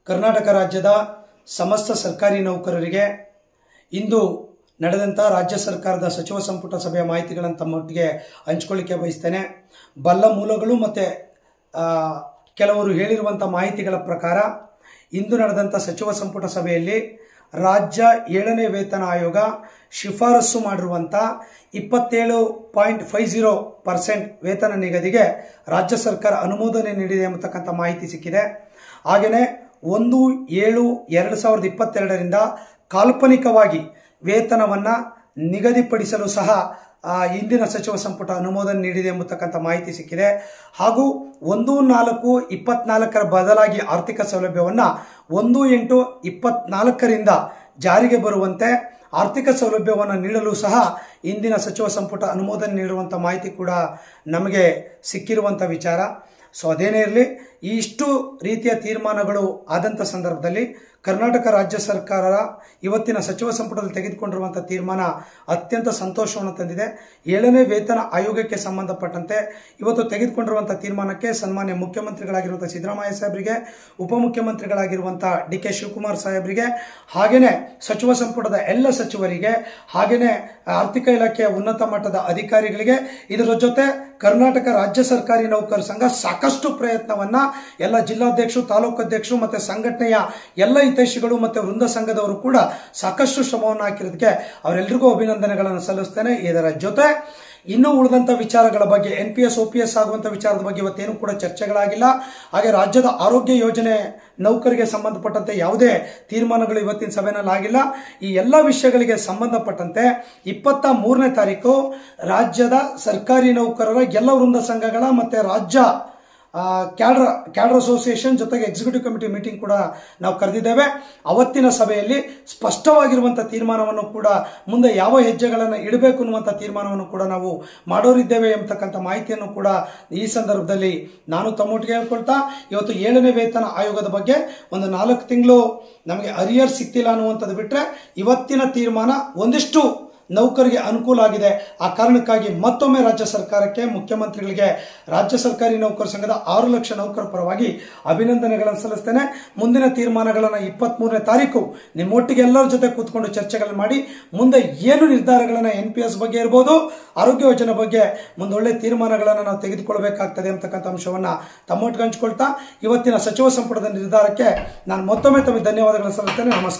ಕರ್ನಾಟಕ ರಾಜ್ಯದ ಸಮಸ್ತ ಸರ್ಕಾರಿ ನೌಕರರಿಗೆ ಇಂದು ನಡೆದಂತ ರಾಜ್ಯ ಸರ್ಕಾರದ ಸಚಿವ ಸಂಪುಟ ಸಭೆಯ ಮಾಹಿತಿಗಳನ್ನು ತಮ್ಮೊಟ್ಟಿಗೆ ಹಂಚಿಕೊಳ್ಳಿಕ್ಕೆ ಬಯಸ್ತೇನೆ. ಬಲ್ಲ ಮೂಲಗಳು ಮತ್ತೆ ಕೆಲವರು ಹೇಳಿರುವಂತ ಮಾಹಿತಿಗಳ ಪ್ರಕಾರ ಇಂದು ನಡೆದಂತ ಸಚಿವ ಸಂಪುಟ ಸಭೆಯಲ್ಲಿ ರಾಜ್ಯ 7ನೇ ವೇತನ ಆಯೋಗ ಶಿಫಾರಸು ಮಾಡಿರುವಂತ 27.50% ವೇತನ ನಿಗದಿಗೆ ರಾಜ್ಯ ಸರ್ಕಾರ ಅನುಮೋದನೆ ನೀಡಿದೆ ಎಂಬತಕ್ಕಂಥ ಮಾಹಿತಿ ಸಿಕ್ಕಿದೆ. ಹಾಗೆಯೇ 1/7/2022ರಿಂದ ಕಾಲ್ಪನಿಕವಾಗಿ ವೇತನವನ್ನ ನಿಗದಿಪಡಿಸಲು ಸಹ ಇಂದಿನ ಸಚಿವ ಸಂಪುಟ ಅನುಮೋದನೆ ನೀಡಿದೆ ಎಂಬತಕ್ಕಂಥ ಮಾಹಿತಿ ಸಿಕ್ಕಿದೆ. ಹಾಗೂ 1/4/24 ಬದಲಾಗಿ ಆರ್ಥಿಕ ಸೌಲಭ್ಯವನ್ನ 1/8/24ರಿಂದ ಜಾರಿಗೆ ಬರುವಂತೆ ಆರ್ಥಿಕ ಸೌಲಭ್ಯವನ್ನು ನೀಡಲು ಸಹ ಇಂದಿನ ಸಚಿವ ಸಂಪುಟ ಅನುಮೋದನೆ ನೀಡುವಂತ ಮಾಹಿತಿ ಕೂಡ ನಮಗೆ ಸಿಕ್ಕಿರುವಂತ ವಿಚಾರ. ಸೊ ಅದೇನೇ ಇರಲಿ, ಇಷ್ಟು ರೀತಿಯ ತೀರ್ಮಾನಗಳು ಆದಂತ ಸಂದರ್ಭದಲ್ಲಿ ಕರ್ನಾಟಕ ರಾಜ್ಯ ಸರ್ಕಾರ ಇವತ್ತಿನ ಸಚಿವ ಸಂಪುಟದಲ್ಲಿ ತೆಗೆದುಕೊಂಡಿರುವಂತಹ ತೀರ್ಮಾನ ಅತ್ಯಂತ ಸಂತೋಷವನ್ನು ತಂದಿದೆ. 7ನೇ ವೇತನ ಆಯೋಗಕ್ಕೆ ಸಂಬಂಧಪಟ್ಟಂತೆ ಇವತ್ತು ತೆಗೆದುಕೊಂಡಿರುವಂತಹ ತೀರ್ಮಾನಕ್ಕೆ ಸನ್ಮಾನ್ಯ ಮುಖ್ಯಮಂತ್ರಿಗಳಾಗಿರುವಂತಹ ಸಿದ್ದರಾಮಯ್ಯ ಸಾಹೇಬರಿಗೆ, ಉಪಮುಖ್ಯಮಂತ್ರಿಗಳಾಗಿರುವಂತಹ ಡಿ.ಕೆ. ಶಿವಕುಮಾರ್ ಸಾಹೇಬರಿಗೆ, ಹಾಗೇನೆ ಸಚಿವ ಸಂಪುಟದ ಎಲ್ಲ ಸಚಿವರಿಗೆ, ಹಾಗೇನೆ ಆರ್ಥಿಕ ಇಲಾಖೆಯ ಉನ್ನತ ಮಟ್ಟದ ಅಧಿಕಾರಿಗಳಿಗೆ, ಇದರ ಜೊತೆ ಕರ್ನಾಟಕ ರಾಜ್ಯ ಸರ್ಕಾರಿ ನೌಕರ ಸಂಘ ಸಾಕಷ್ಟು ಪ್ರಯತ್ನವನ್ನ ಎಲ್ಲ ಜಿಲ್ಲಾಧ್ಯಕ್ಷರು, ತಾಲೂಕು ಅಧ್ಯಕ್ಷರು ಮತ್ತೆ ಸಂಘಟನೆಯ ಎಲ್ಲ ಹಿತೈಷಿಗಳು ಮತ್ತೆ ವೃಂದ ಸಂಘದವರು ಕೂಡ ಸಾಕಷ್ಟು ಶ್ರಮವನ್ನು ಹಾಕಿರೋದಕ್ಕೆ ಅವರೆಲ್ಲರಿಗೂ ಅಭಿನಂದನೆಗಳನ್ನು ಸಲ್ಲಿಸ್ತೇನೆ. ಇದರ ಜೊತೆ ಇನ್ನೂ ಉಳಿದಂತ ವಿಚಾರಗಳ ಬಗ್ಗೆ NPS OPS ಆಗುವಂತ ವಿಚಾರದ ಬಗ್ಗೆ ಇವತ್ತೇನು ಕೂಡ ಚರ್ಚೆಗಳಾಗಿಲ್ಲ. ಹಾಗೆ ರಾಜ್ಯದ ಆರೋಗ್ಯ ಯೋಜನೆ ನೌಕರಿಗೆ ಸಂಬಂಧಪಟ್ಟಂತೆ ಯಾವುದೇ ತೀರ್ಮಾನಗಳು ಇವತ್ತಿನ ಸಭೆಯಲ್ಲಿ ಆಗಿಲ್ಲ. ಈ ಎಲ್ಲ ವಿಷಯಗಳಿಗೆ ಸಂಬಂಧಪಟ್ಟಂತೆ 23ನೇ ತಾರೀಕು ರಾಜ್ಯದ ಸರ್ಕಾರಿ ನೌಕರರ ಎಲ್ಲ ವೃಂದ ಸಂಘಗಳ ಮತ್ತೆ ರಾಜ್ಯ ಕ್ಯಾಡರ್ ಅಸೋಸಿಯೇಷನ್ ಜೊತೆಗೆ ಎಕ್ಸಿಕ್ಯೂಟಿವ್ ಕಮಿಟಿ ಮೀಟಿಂಗ್ ಕೂಡ ನಾವು ಕರೆದಿದ್ದೇವೆ. ಅವತ್ತಿನ ಸಭೆಯಲ್ಲಿ ಸ್ಪಷ್ಟವಾಗಿರುವಂತಹ ತೀರ್ಮಾನವನ್ನು ಕೂಡ ಮುಂದೆ ಯಾವ ಹೆಜ್ಜೆಗಳನ್ನು ಇಡಬೇಕು ಅನ್ನುವಂಥ ತೀರ್ಮಾನವನ್ನು ಕೂಡ ನಾವು ಮಾಡೋರಿದ್ದೇವೆ ಎಂಬತಕ್ಕಂಥ ಮಾಹಿತಿಯನ್ನು ಕೂಡ ಈ ಸಂದರ್ಭದಲ್ಲಿ ನಾನು ತಮ್ಮೊಟ್ಟಿಗೆ ಹೇಳ್ಕೊಳ್ತಾ, ಇವತ್ತು 7ನೇ ವೇತನ ಆಯೋಗದ ಬಗ್ಗೆ ಒಂದು 4 ತಿಂಗಳು ನಮಗೆ ಅರಿಯರ್ ಸಿಕ್ತಿಲ್ಲ ಅನ್ನುವಂಥದ್ದು ಬಿಟ್ರೆ ಇವತ್ತಿನ ತೀರ್ಮಾನ ಒಂದಿಷ್ಟು ನೌಕರಿಗೆ ಅನುಕೂಲ ಆಗಿದೆ. ಆ ಕಾರಣಕ್ಕಾಗಿ ಮತ್ತೊಮ್ಮೆ ರಾಜ್ಯ ಸರ್ಕಾರಕ್ಕೆ, ಮುಖ್ಯಮಂತ್ರಿಗಳಿಗೆ, ರಾಜ್ಯ ಸರ್ಕಾರಿ ನೌಕರ ಸಂಘದ 6 ಲಕ್ಷ ನೌಕರ ಪರವಾಗಿ ಅಭಿನಂದನೆಗಳನ್ನು ಸಲ್ಲಿಸ್ತೇನೆ. ಮುಂದಿನ ತೀರ್ಮಾನಗಳನ್ನು 23ನೇ ತಾರೀಕು ನಿಮ್ಮೊಟ್ಟಿಗೆ ಎಲ್ಲರ ಜೊತೆ ಕೂತ್ಕೊಂಡು ಚರ್ಚೆಗಳನ್ನು ಮಾಡಿ ಮುಂದೆ ಏನು ನಿರ್ಧಾರಗಳನ್ನು NPS ಬಗ್ಗೆ ಇರಬಹುದು, ಆರೋಗ್ಯ ಯೋಜನೆ ಬಗ್ಗೆ ಮುಂದೊಳ್ಳೆ ತೀರ್ಮಾನಗಳನ್ನು ನಾವು ತೆಗೆದುಕೊಳ್ಳಬೇಕಾಗ್ತದೆ ಅಂತಕ್ಕಂಥ ಅಂಶವನ್ನ ತಮ್ಮೊಟ್ಟಿಗೆ ಹಂಚಿಕೊಳ್ತಾ ಇವತ್ತಿನ ಸಚಿವ ಸಂಪುಟದ ನಿರ್ಧಾರಕ್ಕೆ ನಾನು ಮತ್ತೊಮ್ಮೆ ತಮಗೆ ಧನ್ಯವಾದಗಳನ್ನು ಸಲ್ಲಿಸ್ತೇನೆ. ನಮಸ್ಕಾರ.